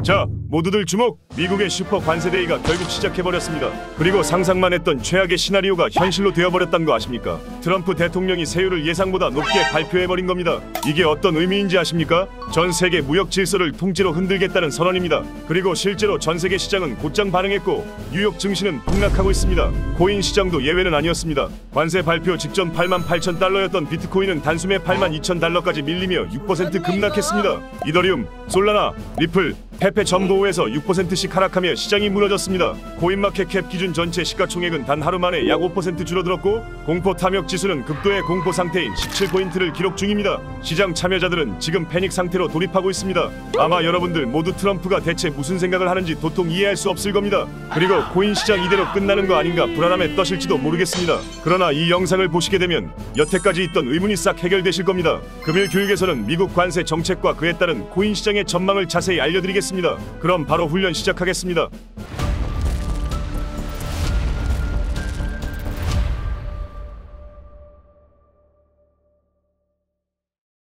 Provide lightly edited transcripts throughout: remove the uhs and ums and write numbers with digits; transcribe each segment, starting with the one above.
자, 모두들 주목! 미국의 슈퍼 관세데이가 결국 시작해버렸습니다. 그리고 상상만 했던 최악의 시나리오가 현실로 되어버렸다는 거 아십니까? 트럼프 대통령이 세율을 예상보다 높게 발표해버린 겁니다. 이게 어떤 의미인지 아십니까? 전 세계 무역 질서를 통째로 흔들겠다는 선언입니다. 그리고 실제로 전 세계 시장은 곧장 반응했고 뉴욕 증시는 폭락하고 있습니다. 코인 시장도 예외는 아니었습니다. 관세 발표 직전 88,000달러였던 비트코인은 단숨에 82,000달러까지 밀리며 6% 급락했습니다. 이더리움, 솔라나, 리플, 페페 전보호에서 6%씩 하락하며 시장이 무너졌습니다. 코인마켓캡 기준 전체 시가총액은 단 하루 만에 약 5% 줄어들었고 공포 탐욕 지수는 극도의 공포 상태인 17포인트를 기록 중입니다. 시장 참여자들은 지금 패닉 상태로 돌입하고 있습니다. 아마 여러분들 모두 트럼프가 대체 무슨 생각을 하는지 도통 이해할 수 없을 겁니다. 그리고 코인 시장 이대로 끝나는 거 아닌가 불안함에 떠실지도 모르겠습니다. 그러나 이 영상을 보시게 되면 여태까지 있던 의문이 싹 해결되실 겁니다. 금일 교육에서는 미국 관세 정책과 그에 따른 코인 시장의 전망을 자세히 알려드리겠습니다. 그럼 바로 훈련 시작하겠습니다.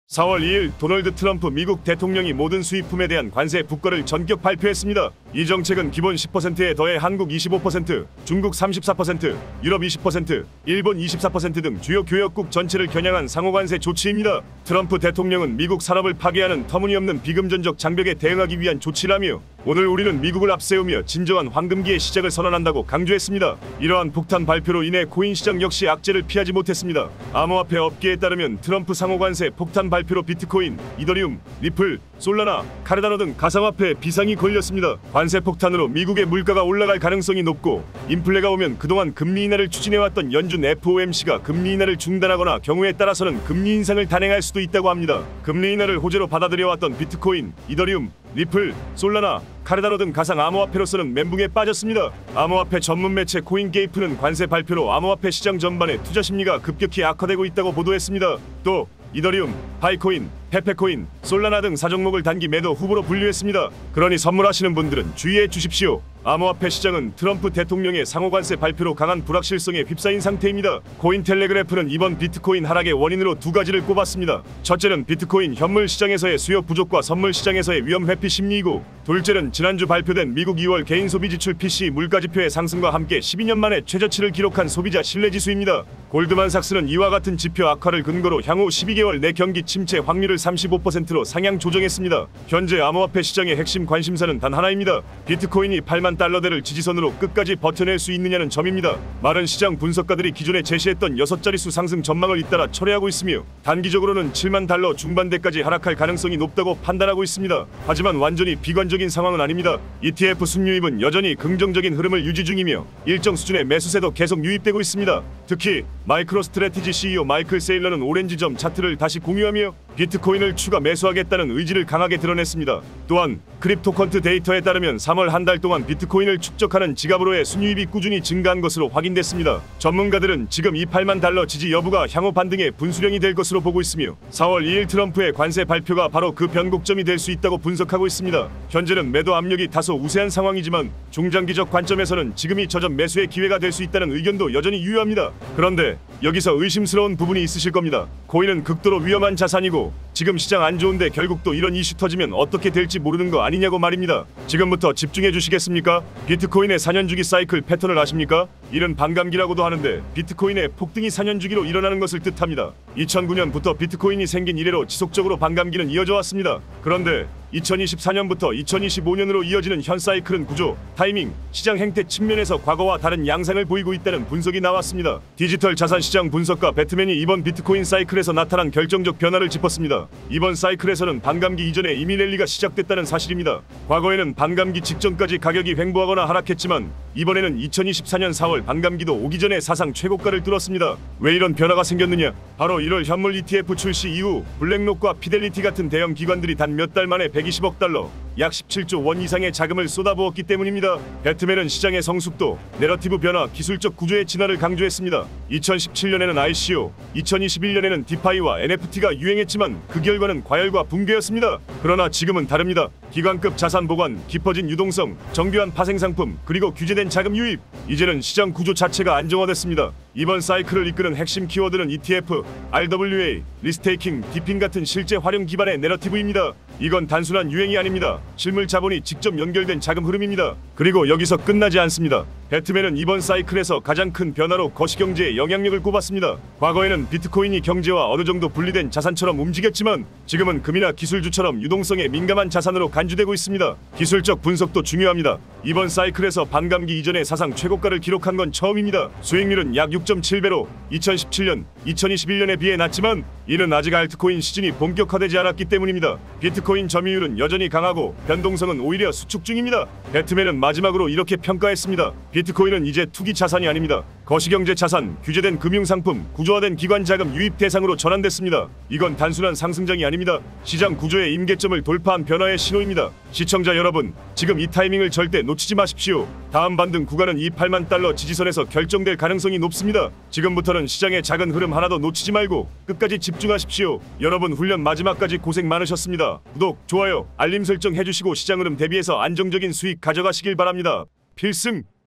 4월 2일 도널드 트럼프 미국 대통령이 모든 수입품에 대한 관세 북거를 전격 발표했습니다. 이 정책은 기본 10%에 더해 한국 25%, 중국 34%, 유럽 20%, 일본 24% 등 주요 교역국 전체를 겨냥한 상호관세 조치입니다. 트럼프 대통령은 미국 산업을 파괴하는 터무니없는 비금전적 장벽에 대응하기 위한 조치라며 오늘 우리는 미국을 앞세우며 진정한 황금기의 시작을 선언한다고 강조했습니다. 이러한 폭탄 발표로 인해 코인 시장 역시 악재를 피하지 못했습니다. 암호화폐 업계에 따르면 트럼프 상호관세 폭탄 발표로 비트코인, 이더리움, 리플, 솔라나, 카르다노 등 가상화폐에 비상이 걸렸습니다. 관세 폭탄으로 미국의 물가가 올라갈 가능성이 높고 인플레가 오면 그동안 금리 인하를 추진해왔던 연준 FOMC가 금리 인하를 중단하거나 경우에 따라서는 금리 인상을 단행할 수도 있다고 합니다. 금리 인하를 호재로 받아들여왔던 비트코인, 이더리움, 리플, 솔라나, 카르다노 등 가상 암호화폐로서는 멘붕에 빠졌습니다. 암호화폐 전문 매체 코인게이프는 관세 발표로 암호화폐 시장 전반의 투자 심리가 급격히 악화되고 있다고 보도했습니다. 또 이더리움, 바이코인, 페페코인, 솔라나 등 4종목을 단기 매도 후보로 분류했습니다. 그러니 선물하시는 분들은 주의해 주십시오. 암호화폐 시장은 트럼프 대통령의 상호관세 발표로 강한 불확실성에 휩싸인 상태입니다. 코인텔레그래프는 이번 비트코인 하락의 원인으로 두 가지를 꼽았습니다. 첫째는 비트코인 현물 시장에서의 수요 부족과 선물 시장에서의 위험 회피 심리이고, 둘째는 지난주 발표된 미국 2월 개인 소비 지출 PCE 물가지표의 상승과 함께 12년 만에 최저치를 기록한 소비자 신뢰지수입니다. 골드만삭스는 이와 같은 지표 악화를 근거로 향후 12개월 내 경기 침체 확률을 35%로 상향 조정했습니다. 현재 암호화폐 시장의 핵심 관심사는 단 하나입니다. 비트코인이 8만 달러대를 지지선으로 끝까지 버텨낼 수 있느냐는 점입니다. 많은 시장 분석가들이 기존에 제시했던 6자릿수 상승 전망을 잇따라 철회하고 있으며 단기적으로는 7만 달러 중반대까지 하락할 가능성이 높다고 판단하고 있습니다. 하지만 완전히 비관적인 상황은 아닙니다. ETF 순유입은 여전히 긍정적인 흐름을 유지 중이며 일정 수준의 매수세도 계속 유입되고 있습니다. 특히 마이크로스트래티지 CEO 마이클 세일러는 오렌지점 차트를 다시 공유하며 비트코인을 추가 매수하겠다는 의지를 강하게 드러냈습니다. 또한 크립토컨트 데이터에 따르면 3월 한 달 동안 비트코인을 축적하는 지갑으로의 순유입이 꾸준히 증가한 것으로 확인됐습니다. 전문가들은 지금 이 8만 달러 지지 여부가 향후 반등의 분수령이 될 것으로 보고 있으며 4월 2일 트럼프의 관세 발표가 바로 그 변곡점이 될 수 있다고 분석하고 있습니다. 현재는 매도 압력이 다소 우세한 상황이지만 중장기적 관점에서는 지금이 저점 매수의 기회가 될 수 있다는 의견도 여전히 유효합니다. 그런데 여기서 의심스러운 부분이 있으실 겁니다. 코인은 극도로 위험한 자산이고 지금 시장 안 좋은데 결국 또 이런 이슈 터지면 어떻게 될지 모르는 거 아니냐고 말입니다. 지금부터 집중해 주시겠습니까? 비트코인의 4년 주기 사이클 패턴을 아십니까? 이는 반감기라고도 하는데 비트코인의 폭등이 4년 주기로 일어나는 것을 뜻합니다. 2009년부터 비트코인이 생긴 이래로 지속적으로 반감기는 이어져 왔습니다. 그런데 2024년부터 2025년으로 이어지는 현 사이클은 구조, 타이밍, 시장 행태 측면에서 과거와 다른 양상을 보이고 있다는 분석이 나왔습니다. 디지털 자산 시장 분석가 배트맨이 이번 비트코인 사이클에서 나타난 결정적 변화를 짚었습니다. 이번 사이클에서는 반감기 이전에 이미 랠리가 시작됐다는 사실입니다. 과거에는 반감기 직전까지 가격이 횡보하거나 하락했지만 이번에는 2024년 4월 반감기도 오기 전에 사상 최고가를 뚫었습니다. 왜 이런 변화가 생겼느냐? 바로 1월 현물 ETF 출시 이후 블랙록과 피델리티 같은 대형 기관들이 단 몇 달 만에 120억 달러, 약 17조 원 이상의 자금을 쏟아부었기 때문입니다. 배트맨은 시장의 성숙도, 내러티브 변화, 기술적 구조의 진화를 강조했습니다. 2017년에는 ICO, 2021년에는 디파이와 NFT가 유행했지만 그 결과는 과열과 붕괴였습니다. 그러나 지금은 다릅니다. 기관급 자산 보관, 깊어진 유동성, 정교한 파생 상품, 그리고 규제된 자금 유입. 이제는 시장 구조 자체가 안정화됐습니다. 이번 사이클을 이끄는 핵심 키워드는 ETF, RWA, 리스테이킹, 디핑 같은 실제 활용 기반의 내러티브입니다. 이건 단순한 유행이 아닙니다. 실물 자본이 직접 연결된 자금 흐름입니다. 그리고 여기서 끝나지 않습니다. 배트맨은 이번 사이클에서 가장 큰 변화로 거시경제에 영향력을 꼽았습니다. 과거에는 비트코인이 경제와 어느 정도 분리된 자산처럼 움직였지만 지금은 금이나 기술주처럼 유동성에 민감한 자산으로 간주되고 있습니다. 기술적 분석도 중요합니다. 이번 사이클에서 반감기 이전에 사상 최고가를 기록한 건 처음입니다. 수익률은 약 6.7배로 2017년, 2021년에 비해 낮지만 이는 아직 알트코인 시즌이 본격화되지 않았기 때문입니다. 비트코인 점유율은 여전히 강하고 변동성은 오히려 수축 중입니다. 배트맨은 마지막으로 이렇게 평가했습니다. 비트코인은 이제 투기 자산이 아닙니다. 거시경제 자산, 규제된 금융상품, 구조화된 기관 자금 유입 대상으로 전환됐습니다. 이건 단순한 상승장이 아닙니다. 시장 구조의 임계점을 돌파한 변화의 신호입니다. 시청자 여러분, 지금 이 타이밍을 절대 놓치지 마십시오. 다음 반등 구간은 이 8만 달러 지지선에서 결정될 가능성이 높습니다. 지금부터는 시장의 작은 흐름 하나도 놓치지 말고 끝까지 집중하십시오. 여러분 훈련 마지막까지 고생 많으셨습니다. 구독, 좋아요, 알림 설정 해주시고 시장 흐름 대비해서 안정적인 수익 가져가시길 바랍니다. 필승!